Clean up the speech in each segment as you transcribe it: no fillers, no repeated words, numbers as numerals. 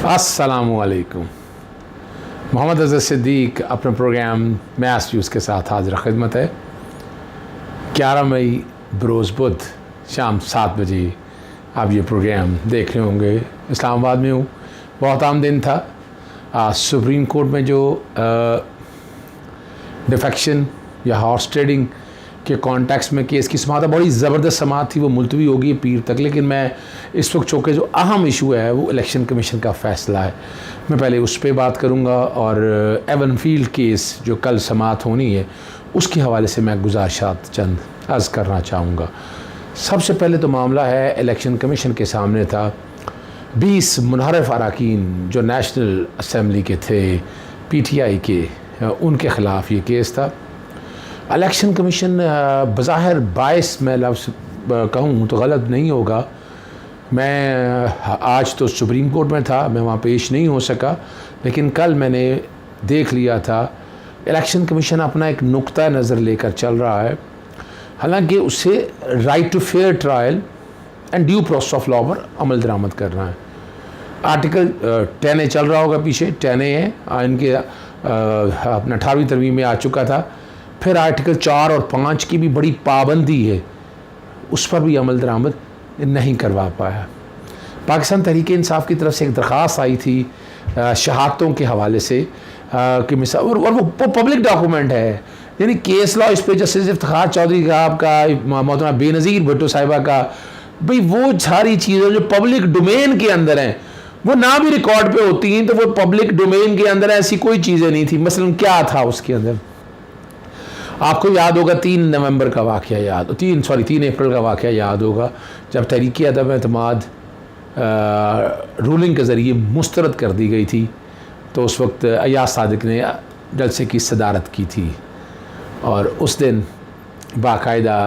अस्सलामुअलैकुम। मोहम्मद अज़हर सिद्दीक अपने programme maths views के साथ हाजिर खिदमत है। 11 मई बरोज़ बुध शाम 7 बजे आप ये प्रोग्राम देख रहे होंगे। इस्लामाबाद में हूँ, बहुत आम दिन था। सुप्रीम कोर्ट में जो डिफेक्शन या हॉर्स ट्रेडिंग के कॉन्टेक्स्ट में केस की समाअत बड़ी ज़बरदस्त समाअत थी, वो मुलतवी होगी पीर तक। लेकिन मैं इस वक्त चूँकि जो अहम इशू है वो इलेक्शन कमीशन का फ़ैसला है, मैं पहले उस पर बात करूँगा और एवनफील्ड केस जो कल समाअत होनी है उसके हवाले से मैं गुजारिशात चंद अर्ज़ करना चाहूँगा। सबसे पहले तो मामला है इलेक्शन कमीशन के सामने था 20 मुनहरफ अरकान जो नेशनल असम्बली के थे, PTI के, उनके ख़िलाफ़ ये केस था। इलेक्शन कमीशन बज़ाहिर बायस मैं लफ्ज़ कहूँ तो गलत नहीं होगा। मैं आज तो सुप्रीम कोर्ट में था, मैं वहाँ पेश नहीं हो सका, लेकिन कल मैंने देख लिया था इलेक्शन कमीशन अपना एक नुक्ता नज़र लेकर चल रहा है। हालांकि उससे right to fair trial and due process of law पर अमल दरामद करना है। आर्टिकल 10A चल रहा होगा, पीछे 10A है, इनके अपना 18वीं तरमीम में आ चुका था। फिर आर्टिकल 4 और 5 की भी बड़ी पाबंदी है, उस पर भी अमल दरामद नहीं करवा पाया। पाकिस्तान तहरीक इंसाफ की तरफ से एक दरख्वास्त आई थी शहादतों के हवाले से कि मिसाल, और वो पब्लिक डॉक्यूमेंट है, यानी केस लॉ इस पर जस्टिस इफ्तिखार चौधरी का, आपका मोहतरमा बेनज़ीर भुट्टो साहिबा का, भाई वो सारी चीज़ें जो पब्लिक डोमेन के अंदर हैं वो ना भी रिकॉर्ड पे होती हैं तो वो पब्लिक डोमेन के अंदर ऐसी कोई चीज़ें नहीं थी। मसलन क्या था उसके अंदर, आपको याद होगा 3 नवंबर का वाक़या याद, 3 अप्रैल का वाक़या याद होगा, जब तहरीक अदम एतमाद रूलिंग के ज़रिए मुस्तरद कर दी गई थी। तो उस वक्त अयाज सादिक ने जलसे की सदारत की थी और उस दिन बाकायदा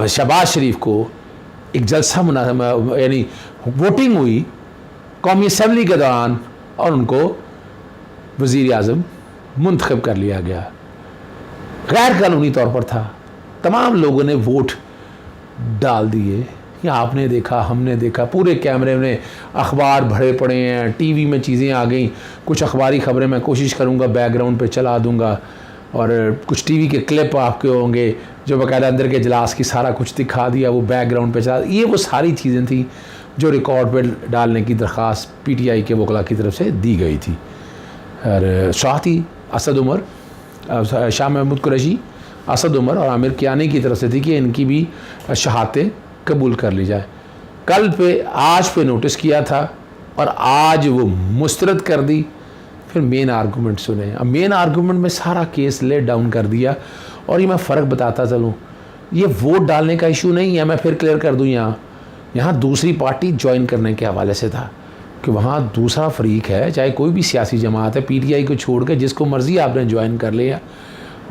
शहबाज शरीफ को एक जलसा यानी वोटिंग हुई कौमी असम्बली के दौरान और उनको वज़ीर आज़म मुंतखब कर लिया गया। गैर कानूनी तौर पर था, तमाम लोगों ने वोट डाल दिए। या आपने देखा, हमने देखा, पूरे कैमरे में अखबार भरे पड़े हैं, TV में चीज़ें आ गई। कुछ अखबारी ख़बरें मैं कोशिश करूँगा बैकग्राउंड पे चला दूँगा और कुछ TV के क्लिप आपके होंगे जो बाकायदा अंदर के इजलास की सारा कुछ दिखा दिया, वो बैकग्राउंड पे चला। ये वो सारी चीज़ें थी जो रिकॉर्ड पे डालने की दरख्वास्त PTI के वकला की तरफ से दी गई थी। और साथ ही असद उमर, शाह महमूद कुरैशी, असद उमर और आमिर कियानी की तरफ से थी कि इनकी भी शहादतें कबूल कर ली जाए। कल पे आज पे नोटिस किया था और आज वो मुस्तरद कर दी। फिर मेन आर्गूमेंट सुने। अब मेन आर्गूमेंट में सारा केस ले डाउन कर दिया। और ये मैं फ़र्क बताता चलूँ, ये वोट डालने का इशू नहीं है, मैं फिर क्लियर कर दूँ। यहाँ दूसरी पार्टी ज्वाइन करने के हवाले से था कि वहाँ दूसरा फरीक है, चाहे कोई भी सियासी जमात है, PTI को छोड़ के जिसको मर्ज़ी आपने ज्वाइन कर लिया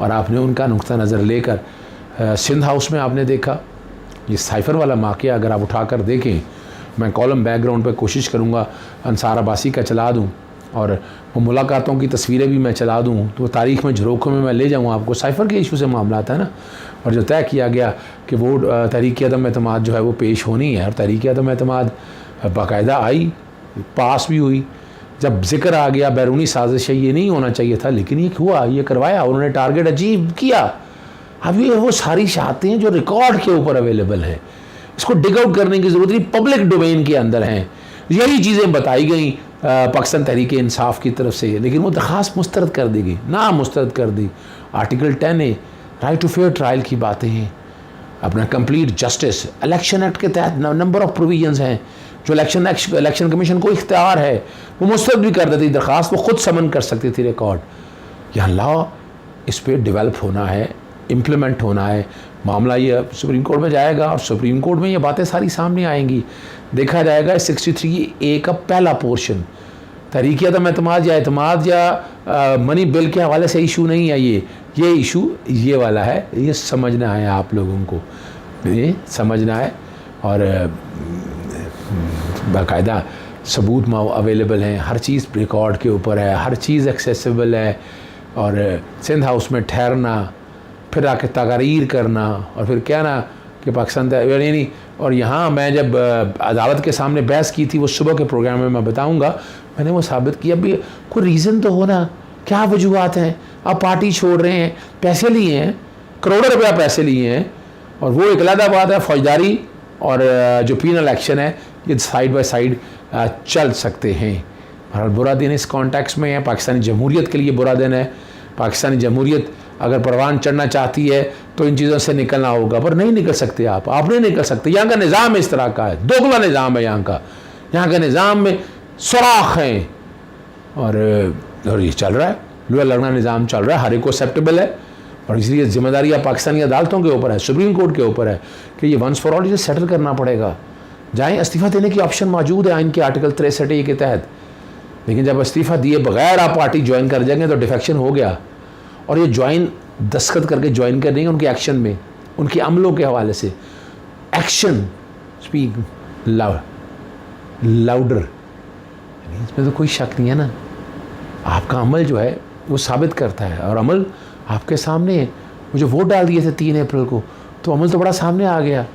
और आपने उनका नुक्ता नज़र लेकर सिंध हाउस में आपने देखा ये साइफ़र वाला वाक़या। अगर आप उठा कर देखें, मैं कॉलम बैकग्राउंड पर कोशिश करूँगा अंसार अब्बासी का चला दूँ और वो मुलाकातों की तस्वीरें भी मैं चला दूँ, तो वो तारीख़ में झरोखों में मैं ले जाऊँ आपको। साइफ़र के इशू से मामला था ना, और जो तय किया गया कि वो तहरीक अदम एतमाद जो है वो पेश होनी है, और तहरीक अदम एतमाद बाकायदा आई, पास भी हुई। जब जिक्र आ गया बैरूनी साजिश है, ये नहीं होना चाहिए था, लेकिन ये हुआ, ये करवाया, उन्होंने टारगेट अचीव किया। अब ये वो सारी शहादतें जो रिकॉर्ड के ऊपर अवेलेबल हैं, इसको डिग आउट करने की ज़रूरत नहीं, पब्लिक डोमेन के अंदर हैं। यही चीज़ें बताई गई पाकिस्तान तहरीक इंसाफ की तरफ से, लेकिन वो दरख्वास्त मुस्तरद कर दी गई, ना मुस्तरद कर दी। Article 10A right to fair trial की बातें हैं, अपना कंप्लीट जस्टिस, इलेक्शन एक्ट के तहत नंबर ऑफ प्रोविजंस हैं जो इलेक्शन कमीशन को इख्तियार है, वो मुस्तरद भी कर देती दरख्वास्त, वो ख़ुद समन कर सकती थी रिकॉर्ड। यहाँ लॉ इस पर डेवलप होना है, इम्प्लीमेंट होना है। मामला ये सुप्रीम कोर्ट में जाएगा और सुप्रीम कोर्ट में ये बातें सारी सामने आएंगी। देखा जाएगा 63A का पहला पोर्शन, तहरीक अदम एतमाद या मनी बिल के हवाले से इशू नहीं है, ये इशू ये वाला है। ये समझना है आप लोगों को, ये समझना है। और बाकायदा सबूत अवेलेबल हैं, हर चीज़ रिकॉर्ड के ऊपर है, हर चीज़ एक्सेसिबल है। और सिंध हाउस में ठहरना, फिर आके तकारीर करना और फिर कहना कि पाकिस्तान नहीं। और यहाँ मैं जब अदालत के सामने बहस की थी, वो सुबह के प्रोग्राम में मैं बताऊँगा, मैंने वो साबित किया भी कोई रीज़न तो हो ना, क्या वजूहत हैं। आप पार्टी छोड़ रहे हैं, पैसे लिए हैं, करोड़ों रुपया पैसे लिए हैं, और वो एक अलग बात है। फौजदारी और जो पीनल एक्शन है ये साइड बाय साइड चल सकते हैं। और बुरा दिन इस कॉन्टेक्स्ट में है, पाकिस्तानी जमहूरियत के लिए बुरा दिन है। पाकिस्तानी जमहूरियत अगर परवान चढ़ना चाहती है तो इन चीज़ों से निकलना होगा, पर नहीं निकल सकते आप नहीं निकल सकते। यहाँ का निज़ाम इस तरह का है, दोगला निज़ाम है यहाँ का निज़ाम में सुराख हैं, और ये चल रहा है, लोहा लगना निज़ाम चल रहा है, हर एक को एक्सेप्टेबल है। और इसलिए जिम्मेदारी पाकिस्तानी अदालतों के ऊपर है, सुप्रीम कोर्ट के ऊपर है कि ये वंस फॉर ऑल इसे सेटल करना पड़ेगा। जाएँ, इस्तीफ़ा देने की ऑप्शन मौजूद है आइन के आर्टिकल 63 के तहत, लेकिन जब इस्तीफ़ा दिए बगैर आप पार्टी ज्वाइन कर जाएंगे तो डिफेक्शन हो गया। और ये ज्वाइन दस्तखत करके ज्वाइन कर देंगे उनके एक्शन में, उनके अमलों के हवाले से। एक्शन स्पीक लाउडर, इसमें तो कोई शक नहीं है ना। आपका अमल जो है वो साबित करता है, और अमल आपके सामने है। मुझे वोट डाल दिए थे 3 अप्रैल को, तो अमल तो बड़ा सामने आ गया।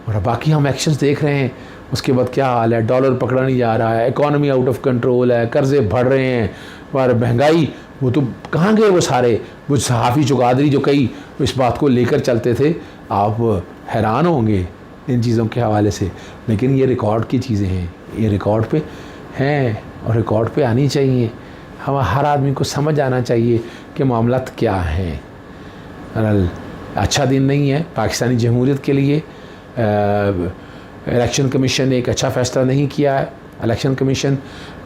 और बाकी हम एक्शंस देख रहे हैं, उसके बाद क्या हाल है, डॉलर पकड़ा नहीं जा रहा है, इकॉनमी आउट ऑफ कंट्रोल है, कर्जे बढ़ रहे हैं, और महंगाई, वो तो कहाँ गए वो सारे, वो सहाफ़ी चुकादरी जो कई इस बात को लेकर चलते थे। आप हैरान होंगे इन चीज़ों के हवाले से, लेकिन ये रिकॉर्ड की चीज़ें हैं, ये रिकॉर्ड पे हैं और रिकॉर्ड पे आनी चाहिए। हम हर आदमी को समझ आना चाहिए कि मामलात क्या हैं। अच्छा दिन नहीं है पाकिस्तानी जमहूरियत के लिए। इलेक्शन कमीशन ने एक अच्छा फ़ैसला नहीं किया है। इलेक्शन कमीशन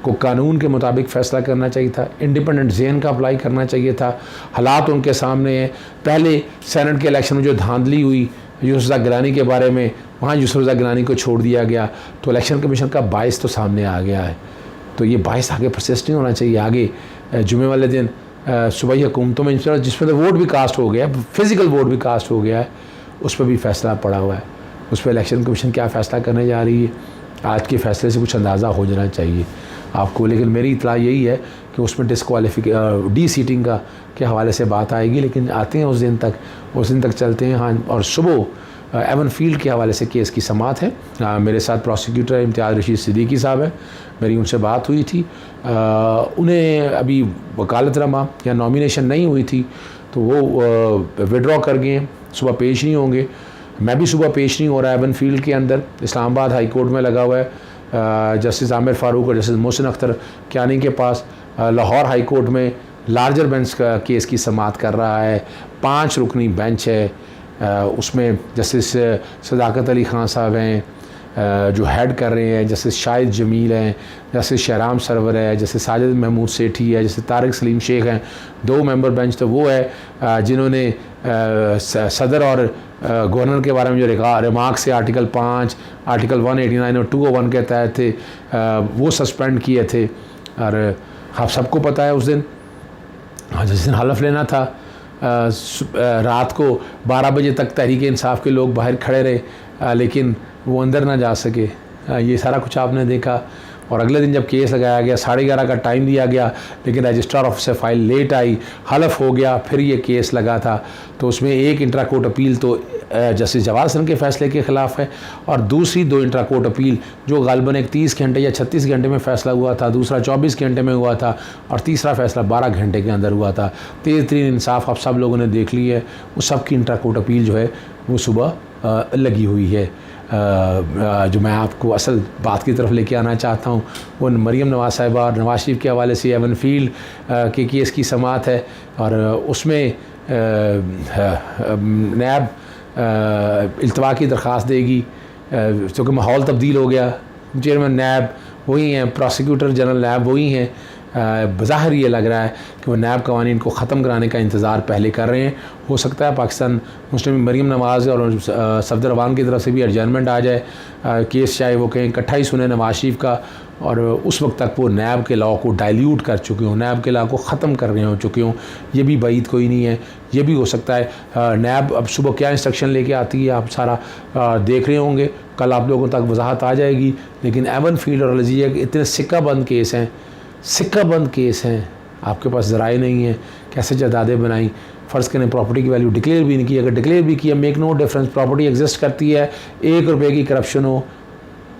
को कानून के मुताबिक फ़ैसला करना चाहिए था, इंडिपेंडेंट ज़हन का अप्लाई करना चाहिए था। हालात उनके सामने हैं। पहले सेनेट के इलेक्शन में जो धांधली हुई यूसुफ गिलानी के बारे में, वहाँ यूसुफ गिलानी को छोड़ दिया गया, तो इलेक्शन कमीशन का बाइस तो सामने आ गया है। तो ये बाइस आगे परसिस्ट नहीं होना चाहिए। आगे जुमे वाले दिन सूबाई हुकूमतों में जिसमें तो वोट भी कास्ट हो गया, फिज़िकल वोट भी कास्ट हो गया है, उस पर भी फ़ैसला पड़ा हुआ है। उस पर इलेक्शन कमीशन क्या फ़ैसला करने जा रही है, आज के फ़ैसले से कुछ अंदाज़ा हो जाना चाहिए आपको। लेकिन मेरी इतला यही है कि उसमें डी सीटिंग का के हवाले से बात आएगी, लेकिन आते हैं उस दिन तक चलते हैं। हाँ, और सुबह एवन फील्ड के हवाले से केस की समाअत है। मेरे साथ प्रोसिक्यूटर इम्तियाज़ रशीद सिद्दीकी साहब हैं, मेरी उनसे बात हुई थी। उन्हें अभी वकालतनामा या नॉमिनेशन नहीं हुई थी, तो वो विड्रॉ कर गए, सुबह पेश नहीं होंगे। मैं भी सुबह पेश नहीं हो रहा है एवन फील्ड के अंदर, इस्लामाबाद हाई कोर्ट में लगा हुआ है जस्टिस आमिर फ़ारूक और जस्टिस मोहसिन अख्तर क्यानी के पास। लाहौर हाई कोर्ट में लार्जर बेंच का केस की समाअत कर रहा है, 5 रुकनी बेंच है। उसमें जस्टिस सदाकत अली खान साहब हैं जो हेड कर रहे हैं, जस्टिस शाहिद जमील हैं, जस्टिस शहराम सरवर है, जस्टिस साजिद महमूद सेठी है, जस्टिस तारिक सलीम शेख हैं। 2 मेंबर बेंच तो वो है जिन्होंने सदर और गवर्नर के बारे में जो रिमार्क्स से आर्टिकल 5, आर्टिकल 189 और 201 के तहत थे, वो सस्पेंड किए थे। और आप सबको पता है उस दिन जिस दिन हलफ लेना था, रात को 12 बजे तक तहरीक इंसाफ के लोग बाहर खड़े रहे, लेकिन वो अंदर ना जा सके। ये सारा कुछ आपने देखा। और अगले दिन जब केस लगाया गया, 11:30 का टाइम दिया गया, लेकिन रजिस्ट्रार ऑफिस से फाइल लेट आई, हलफ हो गया, फिर ये केस लगा था। तो उसमें एक इंट्रा कोर्ट अपील तो जस्टिस जवाहर हसन के फ़ैसले के ख़िलाफ़ है, और दूसरी 2 इंट्रा कोर्ट अपील जो गालिबन एक 30 घंटे या 36 घंटे में फ़ैसला हुआ था, दूसरा 24 घंटे में हुआ था, और तीसरा फ़ैसला 12 घंटे के अंदर हुआ था। तेज़ तरीन इंसाफ आप सब लोगों ने देख ली है। वो सब की इंट्रा कोर्ट अपील जो है वो सुबह लगी हुई है। जो मैं आपको असल बात की तरफ लेके आना चाहता हूँ वो मरीम नवाज़ साहिबा और नवाज शरीफ के हवाले से एवन फील्ड के केस की समाअत है। और उसमें नैब इल्तवा की दरख्वास्त देगी, क्योंकि माहौल तब्दील हो गया। चेयरमैन नैब वही हैं, प्रोसिक्यूटर जनरल नैब वही हैं। बज़ाहिर ये लग रहा है कि वो नैब कवानीन को ख़त्म कराने का इंतज़ार पहले कर रहे हैं। हो सकता है पाकिस्तान मुस्लिम मरीम नवाज़ और सफदर अवान की तरफ से भी एडजर्नमेंट आ जाए, केस चाहे वो कहें इकट्ठा ही सुने नवाज शरीफ का, और उस वक्त तक वो नैब के लॉ को डाइल्यूट कर चुके हों, नैब के लॉ को ख़त्म कर रहे हो चुके हों। ये भी बाईद कोई नहीं है, ये भी हो सकता है। नैब अब सुबह क्या इंस्ट्रक्शन लेके आती है आप सारा देख रहे होंगे, कल आप लोगों तक वजाहत आ जाएगी। लेकिन एवन फील्ड और रज़िया के इतने सिक्का बंद केस हैं, आपके पास ज़राए नहीं है, कैसे जायदादें बनाई। फ़र्ज़ करें प्रॉपर्टी की वैल्यू डिक्लेयर भी नहीं की, अगर डिक्लेयर भी किया make no difference, property exist करती है, 1 रुपये की करप्शन हो,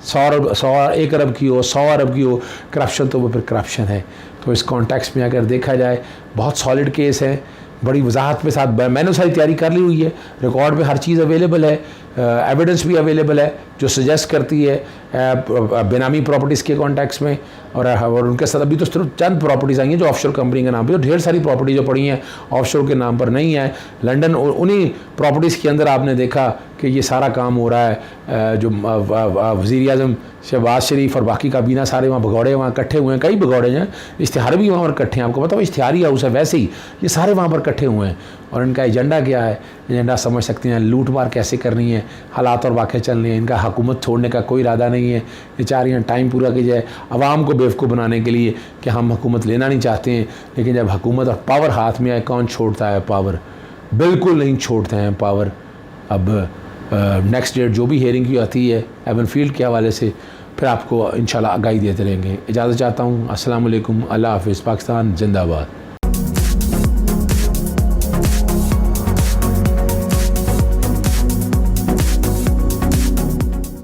1 अरब की हो, 100 अरब की हो करप्शन, तो वो फिर करप्शन है। तो इस कॉन्टेक्स्ट में अगर देखा जाए बहुत सॉलिड केस है, बड़ी वजाहत के साथ मैंने सारी तैयारी कर ली हुई है, रिकॉर्ड पे हर चीज़ अवेलेबल है, एविडेंस भी अवेलेबल है जो सजेस्ट करती है बेनामी प्रॉपर्टीज़ के कॉन्टेक्स्ट में। और उनके साथ अभी तो सिर्फ चंद प्रॉपर्टीज़ आई हैं जो ऑफशोर कंपनी के नाम पे, तो ढेर सारी प्रॉपर्टी जो पड़ी हैं ऑफशोर के नाम पर नहीं है। लंदन उन्हीं प्रॉपर्टीज़ के अंदर आपने देखा कि ये सारा काम हो रहा है, जो वज़ीर आज़म शहबाज शरीफ और बाकी काबीना सारे वहाँ भगौड़े वहाँ इकट्ठे हुए हैं, कई भगौड़े हैं, इश्तिहार भी वहाँ पर इकट्ठे हैं, आपको पता है इश्तिहारी हाउस है, वैसे ही ये सारे वहाँ पर इकट्ठे हुए हैं। और इनका एजेंडा क्या है, एजेंडा समझ सकते हैं, लूट मार कैसे करनी है, हालात और वाक़े चल रहे हैं, इनका हुकूमत छोड़ने का कोई इरादा नहीं है। ये चाह रही हैं टाइम पूरा किया जाए आवाम को बेवकूफ़ बनाने के लिए कि हम हुकूमत लेना नहीं चाहते हैं, लेकिन जब हुकूमत और पावर हाथ में आए कौन छोड़ता है पावर, बिल्कुल नहीं छोड़ते हैं पावर। अब नेक्स्ट डेट जो भी हेयरिंग की आती है एवन फील्ड के हवाले से फिर आपको इंशाल्लाह आगाही देते रहेंगे। इजाज़त चाहता हूँ। अस्सलाम वालेकुम, अल्लाह हाफ़िज़, पाकिस्तान जिंदाबाद।